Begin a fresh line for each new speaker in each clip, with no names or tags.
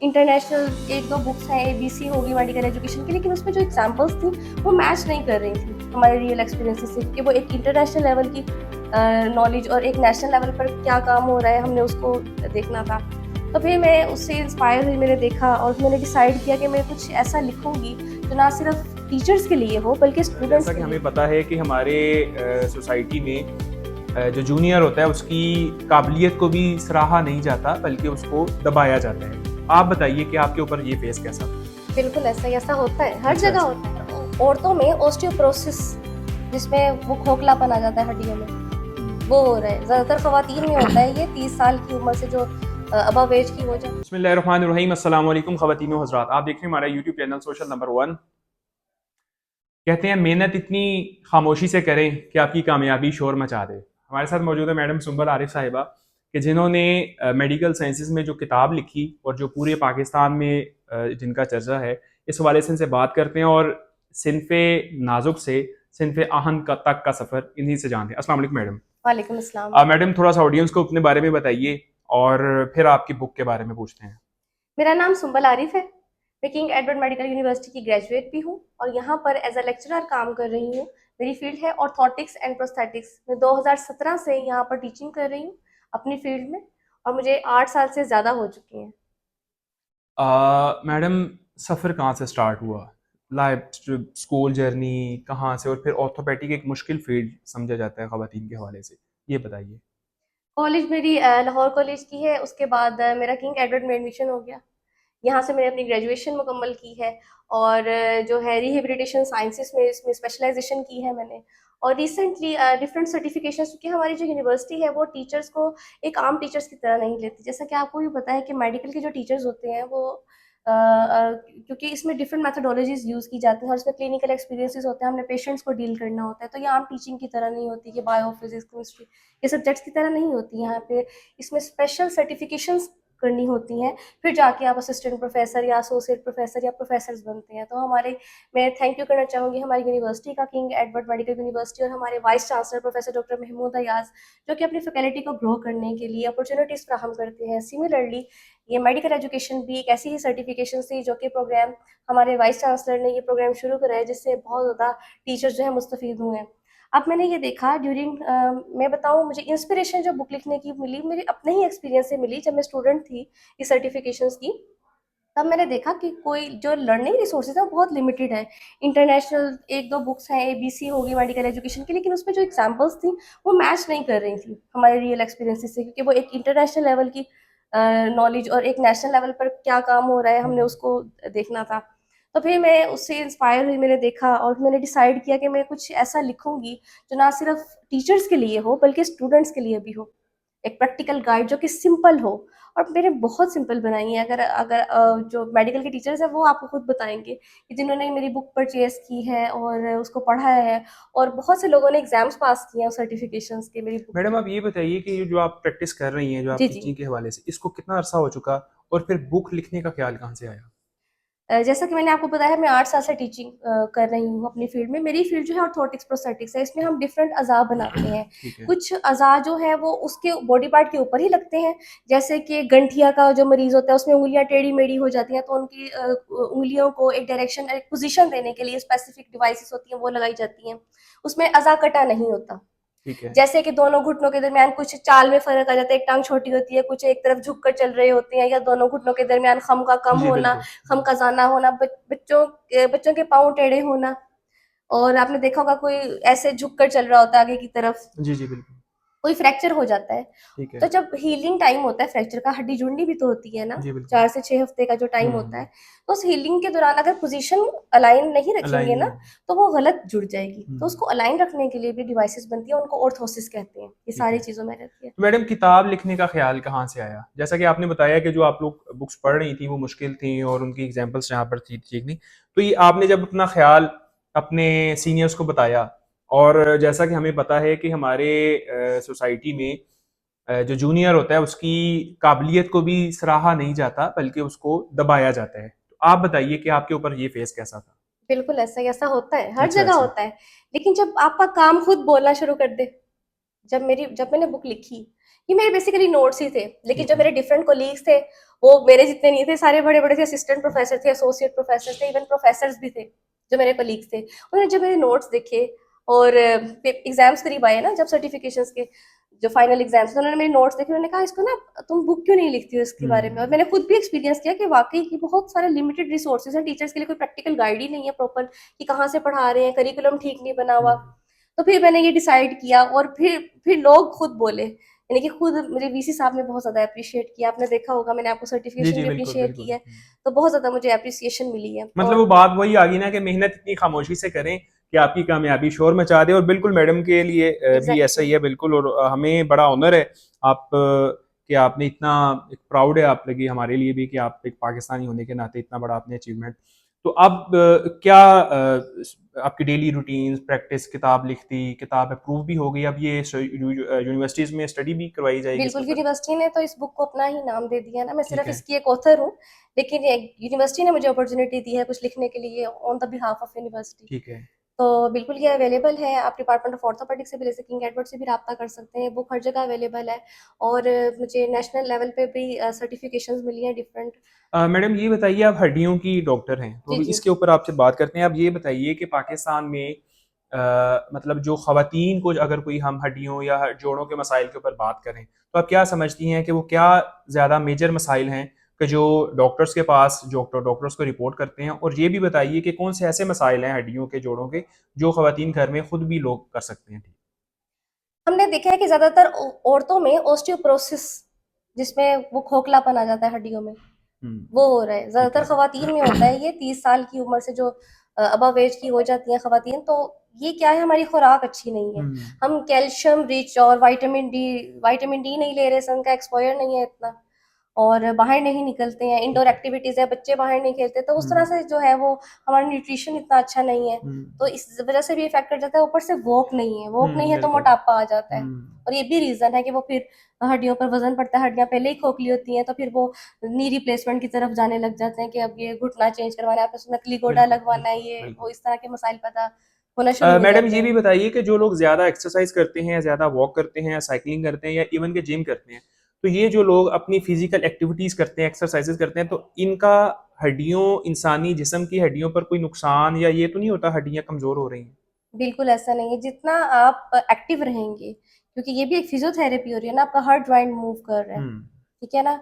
International एक दो books हैं, एबीसी होगी मेडिकल एजुकेशन की, लेकिन उसमें जो एग्जांपल्स थी वो मैच नहीं कर रही थी हमारे रियल एक्सपीरियंसेस से, कि वो एक इंटरनेशनल लेवल की नॉलेज और एक नेशनल लेवल पर क्या काम हो रहा है हमने उसको देखना था। तो फिर मैं उससे इंस्पायर हुई, मैंने देखा और मैंने डिसाइड किया कि मैं कुछ ऐसा लिखूंगी जो ना सिर्फ टीचर्स के लिए हो बल्कि स्टूडेंट्स
जैसा कि
के लिए।
हमें पता है कि हमारे सोसाइटी में जो जूनियर होता है उसकी काबिलियत को भी सराहा नहीं जाता बल्कि उसको दबाया जाता है। आप बताइए कि आपके ऊपर ये फेस कैसा था?
बिल्कुल ऐसा होता है, हर
अच्छा
जगह
अच्छा।
होता है। औरतों में ऑस्टियोपोरोसिस, जिसमें वो खोखलापन आ जाता है हड्डियों में,
हम्म।
वो हो रहा है। ज़्यादातर ख़वातीन में होता है ये, 30 साल की उम्र से जो अबव एज की हो जाए।
बिस्मिल्लाहिर्रहमानिर्रहीम, अस्सलाम वालेकुम ख़वातीन व हज़रात। आप देख रहे हैं हमारा यूट्यूब चैनल सोशल नंबर 1। कहते हैं मेहनत इतनी खामोशी से करें कि आपकी कामयाबी शोर मचा दे। हमारे साथ मौजूद है मैडम सुंबल आरिफ साहिबा, कि जिन्होंने मेडिकल साइंसेज में जो किताब लिखी और जो पूरे पाकिस्तान में जिनका चर्चा है, इस हवाले से इनसे बात करते हैं और सिनफ़े नाजुक से सिनफ़े आहन का तक का सफ़र इन्हीं से जानते हैं। अस्सलाम वालेकुम मैडम।
वालेकुम अस्सलाम।
मैडम थोड़ा सा ऑडियंस को अपने बारे में बताइए और फिर आपकी बुक के बारे में पूछते हैं।
मेरा नाम सुंबल आरिफ है। मैं किंग एडवर्ड मेडिकल यूनिवर्सिटी की ग्रेजुएट भी हूँ और यहाँ पर एज अ लेक्चरर काम कर रही हूँ। मेरी फील्ड है ऑर्थोटिक्स एंड प्रोस्थेटिक्स। मैं 2017 से यहाँ पर टीचिंग कर रही हूँ अपनी फील्ड में, और मुझे 8 साल से ज़्यादा हो चुकी हैं।
मैडम, सफ़र कहाँ से स्टार्ट हुआ? लाइफ स्कूल जर्नी कहाँ से? और फिर ऑर्थोपेडिक एक मुश्किल फील्ड समझा जाता है ख़वातीन के हवाले से, ये बताइए।
कॉलेज मेरी लाहौर कॉलेज की है, उसके बाद मेरा किंग एडवर्ड में एडमिशन हो गया। यहाँ से मैंने अपनी ग्रेजुएशन मुकम्मल की है और जो है रिहेबिलिटेशन साइंसेस में इसमें स्पेशलाइजेशन की है मैंने। और रिसेंटली डिफरेंट सर्टिफिकेशंस, क्योंकि हमारी जो यूनिवर्सिटी है वो टीचर्स को एक आम टीचर्स की तरह नहीं लेती। जैसा कि आपको भी पता है कि मेडिकल के जो टीचर्स होते हैं वो क्योंकि इसमें डिफरेंट मैथडोलॉजीज यूज़ की जाती हैं और इसमें क्लिनिकल एक्सपीरियंसेस होते हैं, हमने पेशेंट्स को डील करना होता है, तो ये आम टीचिंग की तरह नहीं होती कि बायो फिजिक्स केमिस्ट्री ये सब्जेक्ट्स की तरह नहीं होती यहाँ पे। इसमें स्पेशल सर्टिफिकेशंस करनी होती हैं, फिर जाके आप असिस्टेंट प्रोफेसर या एसोसिएट प्रोफेसर या प्रोफेसर्स बनते हैं। तो हमारे, मैं थैंक यू करना चाहूँगी हमारी यूनिवर्सिटी का, किंग एडवर्ड मेडिकल यूनिवर्सिटी, और हमारे vice chancellor professor doctor Mahmood Ayaz, जो कि अपनी फैकल्टी को ग्रो करने के लिए अपॉर्चुनिटीज़ फ्राहम करते हैं। सिमिलरली ये मेडिकल एजुकेशन भी एक ऐसी ही सर्टिफिकेशन थी जो कि प्रोग्राम हमारे वाइस चांसलर ने ये प्रोग्राम शुरू करा है, जिससे बहुत ज़्यादा टीचर्स जो है मुस्तफ़ीद हुए हैं। अब मैंने ये देखा ड्यूरिंग, मैं बताऊँ, मुझे इंस्पिरेशन जो बुक लिखने की मिली मेरे अपने ही एक्सपीरियंस से मिली। जब मैं स्टूडेंट थी इस सर्टिफिकेशंस की, तब मैंने देखा कि कोई जो लर्निंग रिसोर्सेज है वो बहुत लिमिटेड है। इंटरनेशनल एक दो बुक्स हैं, एबीसी होगी मेडिकल एजुकेशन की, लेकिन उसमें जो एग्जांपल्स थी वो मैच नहीं कर रही थी हमारे रियल एक्सपीरियंसेस से, क्योंकि वो एक इंटरनेशनल लेवल की नॉलेज और एक नेशनल लेवल पर क्या काम हो रहा है हमने उसको देखना था। तो फिर मैं उससे इंस्पायर हुई, मैंने देखा और मैंने डिसाइड किया कि मैं कुछ ऐसा लिखूंगी जो ना सिर्फ टीचर्स के लिए हो बल्कि स्टूडेंट्स के लिए भी हो। एक प्रैक्टिकल गाइड जो कि सिंपल हो, और मैंने बहुत सिंपल बनाई है। अगर अगर जो मेडिकल के टीचर्स हैं वो आपको खुद बताएंगे कि जिन्होंने मेरी बुक परचेज की है और उसको पढ़ा है, और बहुत से लोगों ने एग्जाम्स पास किए हैं सर्टिफिकेशंस के मेरी बुक
मैडम,
के।
आप ये बताइए कि ये जो आप प्रैक्टिस कर रही हैं, जो आप
जी जी।
टीचिंग के हवाले से, इसको कितना अरसा हो चुका? और फिर बुक लिखने का ख्याल कहाँ से आया?
जैसा कि मैंने आपको बताया, मैं 8 साल से टीचिंग कर रही हूँ अपनी फील्ड में। मेरी फील्ड जो है ऑर्थोटिक्स प्रोस्थेटिक्स है। इसमें हम डिफरेंट अज़ा बनाते हैं।
ठीक है।
कुछ अज़ा जो है वो उसके बॉडी पार्ट के ऊपर ही लगते हैं। जैसे कि गंठिया का जो मरीज़ होता है उसमें उँगलियाँ टेढ़ी-मेढ़ी हो जाती हैं, तो उनकी उँगलियों को एक डायरेक्शन, एक पोज़ीशन देने के लिए स्पेसिफिक डिवाइसेज़ होती हैं, वो लगाई जाती हैं। उसमें अज़ा कटा नहीं होता।
ठीक है।
जैसे कि दोनों घुटनों के दरमियान कुछ चाल में फ़र्क आ जाता है, एक टाँग छोटी होती है, कुछ एक तरफ झुक कर चल रहे होते हैं, या दोनों घुटनों के दरमियान खम का कम
जी
होना,
बिल्कुल।
खम का ज़्यादा होना, बच्चों के पाँव टेढ़े होना, और आपने देखा होगा कोई ऐसे झुक कर चल रहा होता है आगे की तरफ,
जी जी बिल्कुल।
कोई फ्रैक्चर हो जाता है।
ठीक है।
तो जब हीलिंग टाइम होता है फ्रैक्चर का, हड्डी जुड़नी भी तो होती है ना,
जी बिल्कुल।
4 से 6 हफ्ते का जो टाइम होता है,
हम्म।
तो उस हीलिंग के दौरान अगर पोज़ीशन अलाइन नहीं
अलाइन
रखेंगे
नहीं
ना,
होगी।
तो वो गलत जुड़ जाएगी। तो
हम्म।
उसको अलाइन रखने के लिए भी डिवाइसेज़ बनती हैं, उनको ऑर्थोसिस कहते हैं। ये
ठीक
सारी
है।
चीज़ों में रहती है।
तो मैडम, किताब लिखने का ख्याल कहाँ से आया? जैसा कि आपने बताया कि जो आप लोग बुक्स पढ़ रही थी वो मुश्किल थी और उनकी एग्जांपल्स यहाँ पर थी ठीक नहीं। तो ये आपने जब अपना ख्याल अपने सीनियर्स को बताया, और जैसा कि हमें पता है कि हमारे सोसाइटी में जो जूनियर होता है उसकी काबिलियत को भी सराहा नहीं जाता बल्कि उसको दबाया जाता है। तो आप बताइए कि आपके ऊपर ये फेस कैसा था?
बिल्कुल ऐसा होता है, हर
अच्छा
जगह
अच्छा।
होता है। लेकिन जब आपका काम खुद बोलना शुरू कर दे, जब मैंने बुक लिखी, ये मेरे बेसिकली नोट्स ही थे, लेकिन
ठीक
जो
है।
मेरे डिफरेंट कोलीग्स थे वो मेरे जितने नहीं थे, सारे बड़े बड़े थे, असिस्टेंट प्रोफेसर थे, एसोसिएट प्रोफेसर थे, इवन प्रोफेसर भी थे जो मेरे कोलीग्स थे। उन्होंने जब मेरे नोट्स देखे और एग्जाम्स करीब आए ना, जब सर्टिफिकेशंस के जो फाइनल एग्जाम्स, उन्होंने मेरे नोट्स देखे, उन्होंने कहा इसको ना तुम बुक क्यों नहीं लिखती हो इसके बारे में। और
हम्म।
मैंने खुद भी एक्सपीरियंस किया कि वाकई की बहुत सारे लिमिटेड रिसोर्सेज हैं, टीचर्स के लिए कोई प्रैक्टिकल गाइड ही नहीं है प्रॉपर कि कहाँ से पढ़ा रहे हैं, करिकुलम ठीक नहीं बना हुआ।
हम्म।
तो फिर मैंने ये डिसाइड किया, और फिर लोग खुद बोले, यानी कि खुद मेरे वीसी साहब ने बहुत ज्यादा अप्रिशिएट किया। आपने देखा होगा मैंने आपको
जी
सर्टिफिकेशन
जी,
भी अपनी
बिल्कुल
शेयर की
बिल्कुल।
है, तो बहुत ज्यादा मुझे अप्रिसिएशन मिली है।
मतलब वो
और
बात वही आ गई ना कि मेहनत इतनी खामोशी से करें कि आपकी कामयाबी शोर मचा दे। और बिल्कुल मैडम के लिए भी ऐसा ही
एग्जैक्टली
है बिल्कुल। और हमें बड़ा ऑनर है आप कि आपने इतना, एक प्राउड है आप लगी हमारे लिए भी कि आप एक पाकिस्तानी होने के नाते इतना बड़ा आपने अचीवमेंट। तो अब क्या आपकी डेली रूटीन्स, प्रैक्टिस, किताब लिखती, किताब अप्रूव भी हो गई, अब ये यूनिवर्सिटीज़ में स्टडी भी करवाई जाएगी इसके
बिल्कुल,
ऊपर?
यूनिवर्सिटी ने तो इस बुक को अपना ही नाम दे दिया ना, मैं
ठीक
सिर्फ
है।
इसकी एक ऑथर हूँ, लेकिन यूनिवर्सिटी ने मुझे अपॉर्चुनिटी दी है कुछ लिखने के लिए on the behalf of university.
ठीक है।
तो बिल्कुल ये अवेलेबल है, आप डिपार्टमेंट ऑफ ऑर्थोपेडिक्स से भी ले सकते हैं, किंग एडवर्ड से भी रब्ता कर सकते हैं, बुक हर जगह अवेलेबल है। और मुझे नेशनल लेवल पे भी सर्टिफिकेशंस मिली हैं डिफरेंट।
मैडम ये बताइए, आप हड्डियों की डॉक्टर हैं तो
जी
अभी
जी।
इसके ऊपर आपसे बात करते हैं। आप ये बताइए कि पाकिस्तान में मतलब जो ख़वातीन को अगर कोई हम हड्डियों या जोड़ों के मसाइल के ऊपर बात करें तो आप क्या समझती हैं कि वो क्या ज़्यादा मेजर मसाइल हैं कि जो डॉक्टर्स के पास, जो डॉक्टर्स को रिपोर्ट करते हैं? और ये भी बताइए कि कौन से ऐसे मसाइल हैं हड्डियों के, जोड़ों के, जो ख़वातीन घर में खुद भी लोग कर सकते हैं ठीक?
हमने देखा है कि ज्यादातर औरतों में ओस्टियोपोरोसिस, जिसमें वो खोखलापन आ जाता है हड्डियों में, वो हो रहा है
ठीक
ज्यादातर
है।
खवातीन में होता है। ये 30 साल की उम्र से जो अबव एज की हो जाती हैं खवातीन, तो ये क्या है, हमारी खुराक अच्छी नहीं है।
हम्म।
हम कैल्शियम रिच और विटामिन डी नहीं ले रहे, सन का एक्सपोयर नहीं है इतना, और बाहर नहीं निकलते हैं, इंडोर
ठीक है।
एक्टिविटीज है, बच्चे बाहर नहीं खेलते, तो उस तरह
हम्म।
से जो है वो हमारा न्यूट्रिशन इतना अच्छा नहीं है। तो
हम्म।
इस वजह से भी इफेक्ट कर जाता है। ऊपर से वॉक नहीं है तो
बिल्कुल।
मोटापा आ जाता है।
हम्म।
और ये भी रीजन है कि वो फिर हड्डियों पर वजन पड़ता है, हड्डियां पहले ही खोखली होती हैं, तो फिर वो नी रिप्लेसमेंट की तरफ जाने लग जाते हैं कि अब ये घुटना चेंज करवाना है, आपने नकली गोडा
बिल्कुल
लगवाना है,
बिल्कुल
ये वो
बिल्कुल।
इस तरह के मसाइल पैदा होना शुरू हो
मैडम
जाते
ये भी
हैं।
बताइए कि जो लोग ज़्यादा एक्सरसाइज करते हैं, ज़्यादा वॉक करते हैं, या साइकिलिंग करते हैं, या इवन के जिम करते हैं, तो ये जो लोग अपनी फिजिकल एक्टिविटीज़ करते हैं, एक्सरसाइजेज करते हैं, तो इनका हड्डियों, इंसानी जिस्म की हड्डियों पर कोई नुकसान या ये तो नहीं होता हड्डियां कमज़ोर हो रही हैं?
बिल्कुल ऐसा नहीं है, जितना आप एक्टिव रहेंगे, क्योंकि ये भी एक फिजियोथेरेपी हो रही है ना, आपका हर जॉइंट मूव कर रहा है,
हम्म।
ठीक है ना,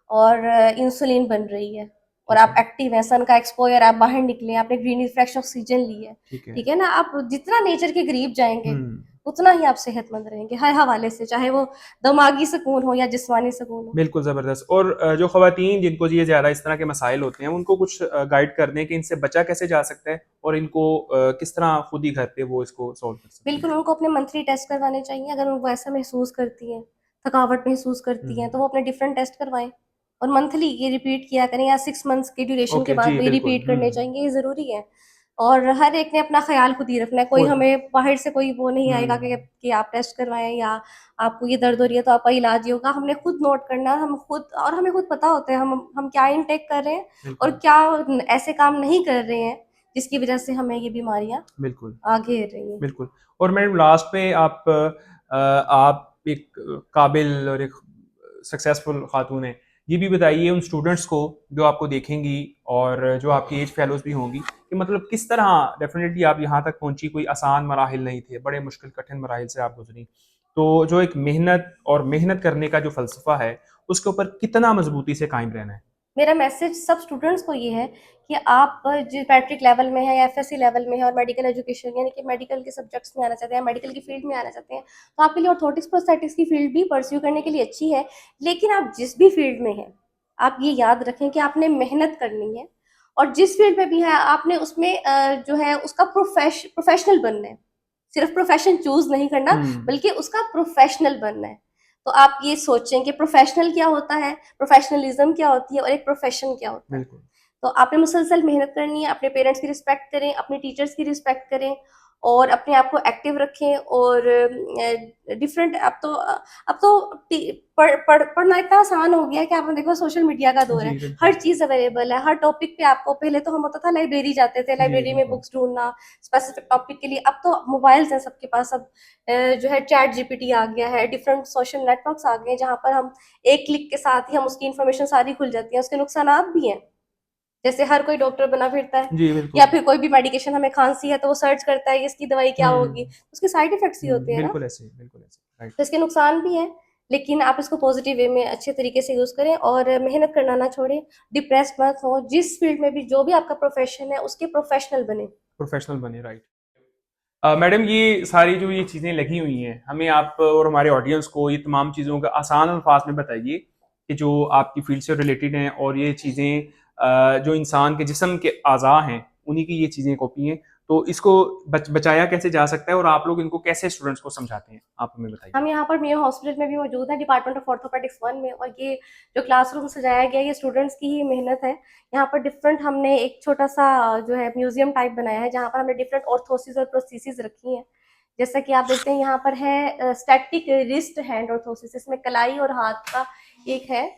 और इंसुलिन बन रही है, और
ठीक
आप
है।
एक्टिव हैं, सन का एक्सपोजर, आप बाहर निकले, आपने ग्रीन फ्रेश ऑक्सीजन ली है,
ठीक है।
ठीक है ना, आप जितना नेचर के करीब जाएंगे
हम्म।
उतना ही आप सेहतमंद रहेंगे हर हवाले से, चाहे वो दिमागी सुकून हो या जिस्मानी सुकून हो।
बिल्कुल ज़बरदस्त। और जो ख़वातीन जिनको ये ज़्यादा इस तरह के मसाइल होते हैं, उनको कुछ गाइड कर दें कि इनसे बचा कैसे जा सकता है और इनको किस तरह खुद ही घर पे वो इसको सॉल्व कर सकते हैं?
बिल्कुल, उनको अपने मंथली टेस्ट करवाने चाहिए, अगर वो ऐसा महसूस करती हैं, थकावट महसूस करती हैं,
हम्म।
तो वो अपने डिफरेंट टेस्ट करवाएँ, और मंथली ये रिपीट किया करें, या 6 मंथ्स के ड्यूरेशन के
ओके
बाद
जी,
वो ये
बिल्कुल।
रिपीट करने चाहिए, ये ज़रूरी है। और हर एक ने अपना ख़्याल खुद ही रखना है, कोई
खुद।
हमें बाहर से कोई वो नहीं आएगा
हम्म।
कि आप टेस्ट करवाएँ, या आपको ये दर्द हो रही है तो आपका इलाज ये होगा। हमने खुद नोट करना है, हमें खुद पता होता है हम क्या इनटेक कर रहे हैं और
बिल्कुल
क्या ऐसे काम नहीं कर रहे हैं, जिसकी वज़ह से हमें ये बीमारियाँ
बिल्कुल
आ घेर रही हैं।
बिल्कुल। और मैडम लास्ट पे आप एक काबिल और एक सक्सेसफुल खातून हैं, ये भी बताइए उन स्टूडेंट्स को जो आपको देखेंगी और जो आपकी एज फेलोज भी होंगी, कि मतलब किस तरह डेफिनेटली आप यहाँ तक पहुँची, कोई आसान मराहिल नहीं थे, बड़े मुश्किल कठिन मराहिल से आप गुजरी। तो जो एक मेहनत और मेहनत करने का जो फ़लसफ़ा है, उसके ऊपर कितना मजबूती से कायम रहना है?
मेरा मैसेज सब स्टूडेंट्स को ये है कि आप जो मैट्रिक लेवल में है या एफएससी लेवल में है और मेडिकल एजुकेशन यानी कि मेडिकल के सब्जेक्ट्स में आना चाहते हैं, मेडिकल की फील्ड में आना चाहते हैं, तो आपके लिए ऑर्थोटिक्स प्रोस्थेटिक्स की फील्ड भी परस्यू करने के लिए अच्छी है। लेकिन आप जिस भी फील्ड में हैं, आप ये याद रखें कि आपने मेहनत करनी है, और जिस फील्ड में भी है आपने उसमें जो है उसका प्रोफेशनल बनना है। सिर्फ प्रोफेशन चूज नहीं करना,
हम्म।
बल्कि उसका प्रोफेशनल बनना है। तो आप ये सोचें कि प्रोफेशनल क्या होता है, प्रोफेशनलिज्म क्या होती है, और एक प्रोफेशन क्या होता है।
बिल्कुल।
तो आपने मुसलसल मेहनत करनी है, अपने पेरेंट्स की रिस्पेक्ट करें, अपने टीचर्स की रिस्पेक्ट करें, और अपने आप को एक्टिव रखें। और डिफरेंट पढ़ना इतना आसान हो गया है कि आपने देखो सोशल मीडिया का दौर है,
जी बिल्कुल।
हर चीज अवेलेबल है, हर टॉपिक पे आपको, पहले तो हम होता था लाइब्रेरी जाते थे,
जी
लाइब्रेरी में
बिल्कुल।
बुक्स ढूंढना स्पेसिफिक टॉपिक के लिए। अब तो मोबाइल्स हैं सबके पास, अब जो है चैट जीपीटी आ गया है, डिफरेंट सोशल नेटवर्क्स आ गए हैं जहां पर हम एक क्लिक के साथ ही हम उसकी इन्फॉर्मेशन सारी खुल जाती है। उसके नुकसानात भी हैं, जैसे हर कोई डॉक्टर बना फिरता है,
जी
या
बिल्कुल।
फिर कोई भी मेडिकेशन, हमें खांसी है तो वो सर्च करता है इसकी दवाई क्या होगी,
हम्म।
उसके साइड इफेक्ट्स ही होते हैं ना।
बिल्कुल ऐसे ही, बिल्कुल ऐसे, राइट।
तो इसके नुकसान भी है, लेकिन आप इसको पॉजिटिव वे में अच्छे तरीके से यूज करें और मेहनत करना ना छोड़ें, डिप्रेस्ड मत हो, जिस फील्ड में भी जो भी आपका प्रोफेशन है उसके प्रोफेशनल बने।
प्रोफेशनल बने, राइट। मैडम ये सारी जो ये चीज़ें लगी हुई हैं, हमें आप और हमारे ऑडियंस को ये तमाम चीज़ों का आसान अल्फाज में बताइए कि जो आपकी फील्ड से रिलेटेड हैं, और ये चीज़ें जो इंसान के जिस्म के अज़ा हैं उन्हीं की ये चीज़ें कॉपी हैं, तो इसको बचाया कैसे जा सकता है, और आप लोग इनको कैसे स्टूडेंट्स को समझाते हैं, आप हमें बताइए।
हम यहाँ पर मेयो हॉस्पिटल में भी मौजूद है, डिपार्टमेंट ऑफ ऑर्थोपेडिक्स 1 में, और ये जो क्लासरूम सजाया गया है ये स्टूडेंट्स की ही मेहनत है। यहाँ पर डिफरेंट हमने एक छोटा सा जो है म्यूजियम टाइप बनाया है जहाँ पर हमने डिफरेंट ऑर्थोसिस और प्रोस्थेसिस रखी हैं। जैसा कि आप देखते हैं यहाँ पर है स्टैटिक रिस्ट हैंड ऑर्थोसिस, इसमें कलाई और हाथ का एक है,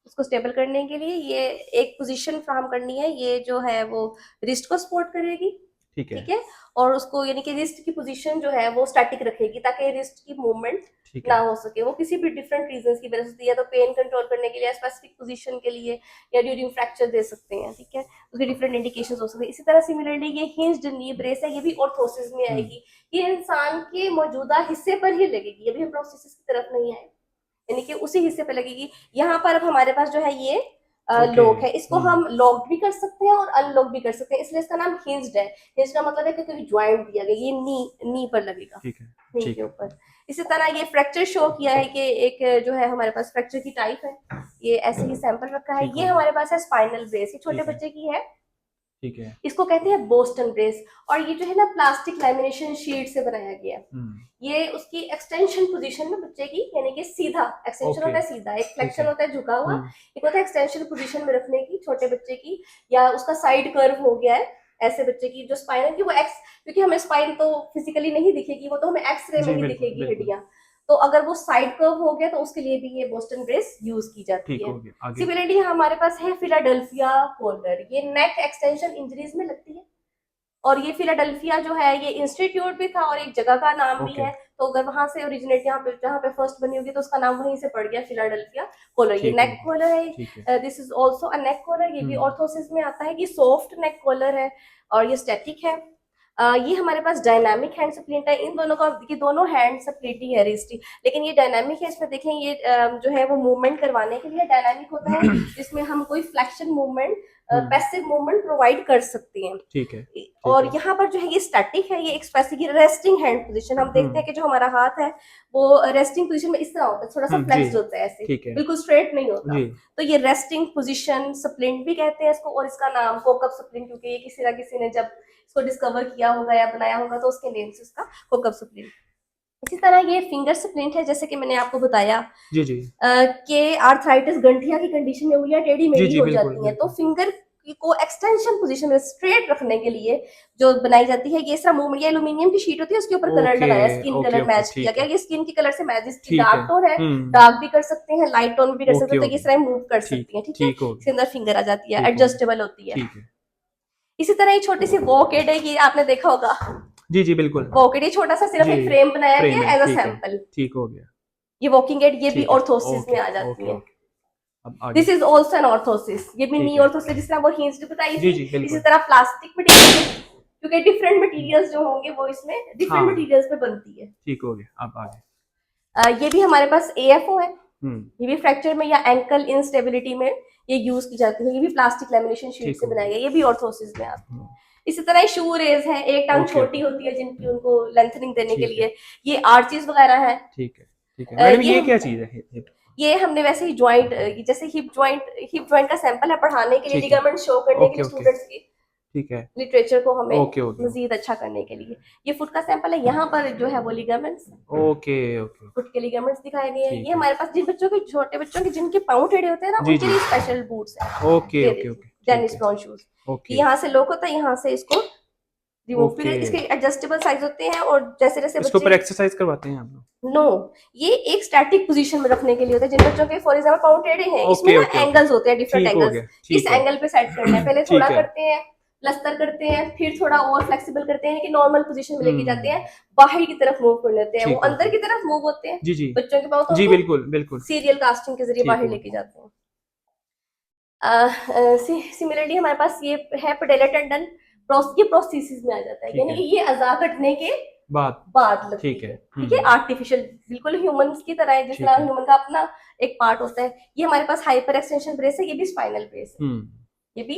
उसको स्टेबल करने के लिए ये एक पोजीशन फ्राहम करनी है, ये जो है वो रिस्ट को सपोर्ट करेगी,
ठीक है।
ठीक है, और उसको यानी कि रिस्ट की पोजीशन जो है वो स्टैटिक रखेगी ताकि रिस्ट की मूवमेंट
ठीक
ना
है।
हो सके। वो किसी भी डिफरेंट रीजंस की वजह से, या तो पेन कंट्रोल करने के लिए, स्पेसिफिक पोजीशन के लिए, या ड्यूरिंग फ्रैक्चर दे सकते हैं, ठीक है, उसके डिफरेंट इंडिकेशंस हो सकते हैं। इसी तरह सिमिलरली ये हिंज्ड नी ब्रेस है, ये भी ऑर्थोसिस में आएगी, ये इंसान के मौजूदा हिस्से पर ही लगेगी, अभी हम प्रोस्थेसिस की तरफ नहीं आए, यानी कि उसी हिस्से पे लगेगी। यहाँ पर अब हमारे पास जो है ये
ओके।
लॉक है, इसको हम लॉक भी कर सकते हैं और अनलॉक भी कर सकते हैं, इसलिए इसका नाम हिंज्ड है। हिंज का मतलब है कि कोई ज्वाइंट दिया गया, ये नी पर लगेगा,
ठीक है।
नी
ठीक
के
है।
ऊपर। इसी तरह ये फ्रैक्चर शो किया है कि एक जो है हमारे पास फ्रैक्चर की टाइप है, ये ऐसे ही सैंपल रखा है।
ठीक
ये
हो गया।
हमारे पास है स्पाइनल ब्रेस, ये छोटे
ठीक है।
बच्चे की है,
ठीक है।
इसको कहते हैं बोस्टन ब्रेस। और ये जो है ना प्लास्टिक लैमिनेशन शीट से बनाया गया है। ये उसकी एक्सटेंशन पोजीशन में बच्चे की, यानी कि सीधा एक्सटेंशन
ओके।
होता है सीधा, एक
ठीक
फ्लेक्शन
है।
होता है झुका हुआ, एक होता है एक्सटेंशन पोजीशन में रखने की छोटे बच्चे की, या उसका साइड कर्व हो गया है ऐसे बच्चे की जो स्पाइन की वो एक्स, क्योंकि हमें स्पाइन तो फिजिकली नहीं दिखेगी, वो तो हमें एक्सरे में
जी
ही
बिल्कुल
दिखेगी
बिल्कुल।
हड्डियां। तो अगर वो साइड कर्व हो गया तो उसके लिए भी ये बोस्टन ब्रेस यूज की जाती
ठीक
है।
हो गया, आगे।
सिमिलरली हमारे पास है फिलाडेल्फिया कॉलर, ये नेक एक्सटेंशन इंजरीज में लगती है, और ये फिलाडेल्फिया जो है ये इंस्टीट्यूट भी था और एक जगह का नाम भी
ओके।
है। तो अगर वहां से ओरिजिनेट यहाँ पे जहाँ पे फर्स्ट बनी होगी तो उसका नाम वहीं से पड़ गया फिलाडेल्फिया कॉलर। ये
ठीक हो
नेक
गया।
कॉलर
ठीक है।
है, this is also a neck collar, ये भी
हम्म।
ऑर्थोसिस में आता है। ये सॉफ्ट नेक कॉलर है और ये स्टैटिक है। ये हमारे पास डायनामिक हैंड स्प्लिंट है, इन दोनों का, ये दोनों हैंड स्प्लिट ही है रिस्टी, लेकिन ये डायनामिक है। इसमें देखें ये जो है वो मूवमेंट करवाने के लिए डायनामिक होता है, जिसमें हम कोई flexion movement, passive movement provide कर सकते हैं।
ठीक है। ठीक
और
है।
यहाँ पर जो है ये स्टैटिक है, ये एक स्पेसिफिक रेस्टिंग हैंड पोजीशन, हम देखते हैं कि जो हमारा हाथ है वो रेस्टिंग पोजीशन में इस तरह होता है, थोड़ा सा
जी।
फ्लेक्स्ड होता है ऐसे,
ठीक है।
बिल्कुल स्ट्रेट नहीं होता।
जी।
तो ये रेस्टिंग पोजीशन स्प्लिंट भी कहते हैं इसको, और इसका नाम कोकअप स्प्लिंट, क्योंकि ये किसी ना किसी ने जब इसको डिस्कवर किया होगा या बनाया होगा तो उसके नेम से इसका कोकअप स्प्लिंट। इसी तरह ये फिंगर स्प्लिंट है, जैसे कि मैंने आपको बताया
जी। जी।
कि आर्थराइटिस गंठिया की कंडीशन में उंगलियां टेढ़ी
जी।
मेढ़ी
जी
हो
बिल्कुल
जाती हैं, तो
बिल्कुल।
फिंगर को एक्सटेंशन पोजीशन में स्ट्रेट रखने के लिए जो बनाई जाती है, ये इस तरह मूवमेंट, ये एल्यूमिनियम की शीट होती है, उसके ऊपर कलर
ओके।
लगाया, skin
okay.
Colour
okay.
Match किया
ठीक
गया,
है।
ये स्किन के कलर से मैच, इसकी
ठीक है।
डार्क टोन है, डार्क भी कर सकते हैं, लाइट टोन भी कर सकते
ओके।
हैं, तो
ओके।
इस तरह मूव कर
ठीक।
सकती है, ठीक है,
ठीक हो
इसके
गया।
अंदर फिंगर आ जाती है,
ठीक हो गया।
एडजस्टेबल होती है।
ठीक है।
इसी तरह ये छोटी सी वॉकेड है, ये आपने देखा होगा,
जी। जी बिल्कुल।
वॉकेड, ये छोटा सा सिर्फ
जी।
एक फ्रेम बनाया
फ्रेम
गया
है,
एज अ
ठीक है।
सैंपल।
ठीक हो गया।
ये वॉकिंग एड, ये भी
ठीक है।
ऑर्थोसिस में
ओके।
आ जाती
ओके।
है।
ओके। अब आगे।
This is also an orthosis, ये भी नी
ठीक है।
ऑर्थोसिस, जिस तरह वो हिंज्ड बताई
जी।
थी,
जी
इसी
बिल्कुल।
तरह प्लास्टिक मटेरियल, क्योंकि डिफरेंट मटेरियल्स जो होंगे वो इसमें डिफरेंट
हाँ।
मटेरियल्स पे बनती है।
ठीक हो गया, अब आगे।
ये भी हमारे पास एएफओ है,
हम्म।
ये भी फ्रैक्चर में या एंकल इंस्टेबिलिटी में ये यूज की जाती है, ये भी प्लास्टिक लैमिनेशन शीट
ठीक
से
हो
बनाया
गया।
गया, ये भी ऑर्थोसिस में आती है। इसी तरह शू रेज है, एक टांग
ओके।
छोटी
ओके।
होती है जिनकी उनको लेंथनिंग देने के
ठीक है।
लिए, ये आर्चीज वगैरह है।
ठीक है। ठीक है मैडम, ये
ये
क्या चीज़ है?
ये हमने वैसे ही ज्वाइंट, जैसे हिप जॉइंट का सैंपल है, पढ़ाने के लिए,
ठीक है।
लिगामेंट शो करने के
ओके।
लिए
ओके।
स्टूडेंट्स की
ठीक है।
लिटरेचर को हमें
ओके। ओके।
मजीद अच्छा करने के लिए। ये फुट का सैंपल है, यहाँ पर जो है वो लिगामेंट्स,
ओके। ओके।
फुट के लिगामेंट्स दिखाए गए हैं। ये
ठीक है।
हमारे पास जिन बच्चों के, छोटे बच्चों के जिनके पाँव टेढ़े होते हैं ना,
जी।
उनके
जी।
लिए स्पेशल बूट्स है।
ओके।
ये
ओके।
देखिए
ओके। ठीक
डेनिस
है।
Brown shoes,
okay.
यहाँ से लॉक होता है, यहाँ से इसको रिमूव,
ओके,
फिर इसके एडजस्टेबल साइज होते हैं, और जैसे जैसे
इसके ऊपर
बच्चे,
एक्सरसाइज करवाते हैं आप लोग?
नो, ये एक स्टैटिक पोजीशन में रखने के लिए होता है। जिन बच्चों के फॉर एग्जांपल पाँव टेढ़े हैं, इसमें
ओके
ना
ओके ओके,
एंगल्स होते हैं, डिफरेंट
ठीक हो
एंगल्स,
गया,
इस
ठीक है,
एंगल पे सेट करना है, पहले थोड़ा
ठीक है,
करते हैं, प्लस्तर करते हैं, फिर थोड़ा और फ्लेक्सिबल करते हैं कि नॉर्मल पोजीशन में लेके जाते हैं,
हम्म,
बाहर की तरफ मूव कर लेते हैं, वो
ठीक हो
अंदर
गया,
की तरफ मूव होते हैं
जी जी,
बच्चों के पाँव, तो
जी
उनको
बिल्कुल बिल्कुल,
सीरियल कास्टिंग के जरिए
ठीक
बाहर
हो
लेके
गया,
जाते हैं। सिमिलरली हमारे पास ये है पेडेलर टेंडन, ये प्रोस्थेसिस में आ जाता है,
ठीक
यानी
है,
कि ये अज़ा कटने के
बात,
बाद लगती
ठीक है,
है, ठीक है, आर्टिफिशियल, बिल्कुल ह्यूमंस की तरह है, जिस
ठीक
तरह
है,
ह्यूमन का अपना एक पार्ट होता है। ये हमारे पास हाइपर एक्सटेंशन ब्रेस है, ये भी स्पाइनल ब्रेस है, ये भी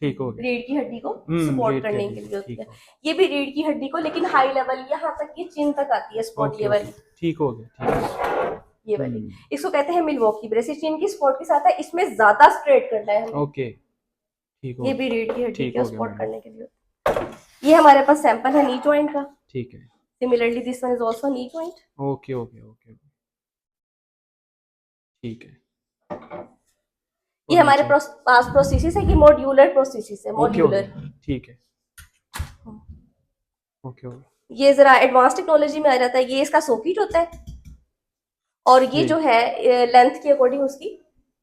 ठीक हो गया,
रीढ़ की हड्डी को सपोर्ट
रीड के
करने के
लिए,
लिए होती
ठीक
है।
हो गया,
ये भी रीढ़ की हड्डी को, लेकिन हाई लेवल, यहाँ तक, ये चिन तक आती है स्पॉट,
ओके
ये
ओके,
वाली,
ठीक हो गया, ठीक है,
ये वाली, इसको कहते हैं मिलवॉकी ब्रेस। ये चिन की स्पॉट के साथ है, इसमें ज्यादा स्ट्रेट करना है हमें,
ओके, ठीक हो
ये भी
गया,
रीढ़ की हड्डी
ठीक
को
हो गया
सपोर्ट
मैडम,
करने के लिए होता है। ये हमारे पास सैंपल है नी जॉइंट का,
ठीक है,
similarly this one is also knee joint.
Okay okay okay, ठीक है,
ये
और
हमारे
नीचे,
पास प्रोस्थेसिस है, ये मॉड्यूलर प्रोस्थेसिस है,
ओके हो
मॉड्यूलर।
गया, ठीक है, ओके हो गया,
ये जरा एडवांस टेक्नोलॉजी में आ जाता है, ये इसका सॉकेट होता है, और ये
जी,
जो है लेंथ के अकॉर्डिंग, उसकी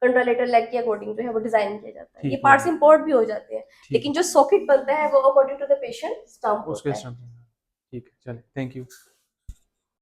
कंट्रोलेटर लेग के अकॉर्डिंग जो है वो डिजाइन किया जाता है। ये
ठीक हो
पार्ट्स
गया,
इंपोर्ट भी हो जाते हैं,
ठीक
लेकिन
है,
जो सॉकेट बनता है वो according to the patient stump
उसके
होता है।
सामने, ठीक है, चले, थैंक यू।